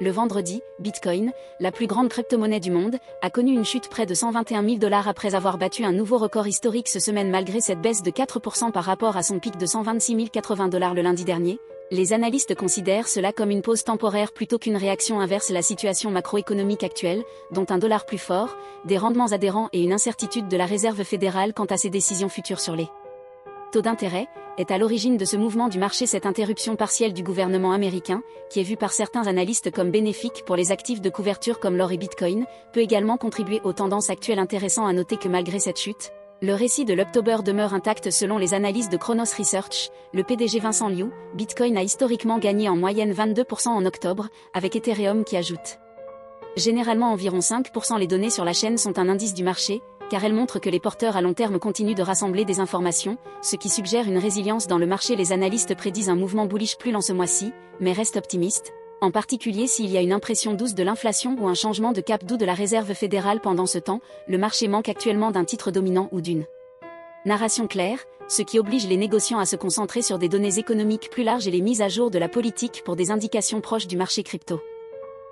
Le vendredi, Bitcoin, la plus grande crypto-monnaie du monde, a connu une chute près de 121 000 $ après avoir battu un nouveau record historique ce semaine malgré cette baisse de 4% par rapport à son pic de 126 080 $ le lundi dernier. Les analystes considèrent cela comme une pause temporaire plutôt qu'une réaction inverse à la situation macroéconomique actuelle, dont un dollar plus fort, des rendements adhérents et une incertitude de la Réserve fédérale quant à ses décisions futures sur les taux d'intérêt, est à l'origine de ce mouvement du marché. Cette interruption partielle du gouvernement américain, qui est vue par certains analystes comme bénéfique pour les actifs de couverture comme l'or et Bitcoin, peut également contribuer aux tendances actuelles. Intéressant à noter que malgré cette chute, le récit de l'October demeure intact selon les analyses de Chronos Research. Le PDG Vincent Liu, Bitcoin a historiquement gagné en moyenne 22% en octobre, avec Ethereum qui ajoute généralement environ 5%. Les données sur la chaîne sont un indice du marché, car elles montrent que les porteurs à long terme continuent de rassembler des informations, ce qui suggère une résilience dans le marché. Les analystes prédisent un mouvement bullish plus lent ce mois-ci, mais restent optimistes, en particulier s'il y a une impression douce de l'inflation ou un changement de cap doux de la Réserve fédérale. Pendant ce temps, le marché manque actuellement d'un titre dominant ou d'une narration claire, ce qui oblige les négociants à se concentrer sur des données économiques plus larges et les mises à jour de la politique pour des indications proches du marché crypto.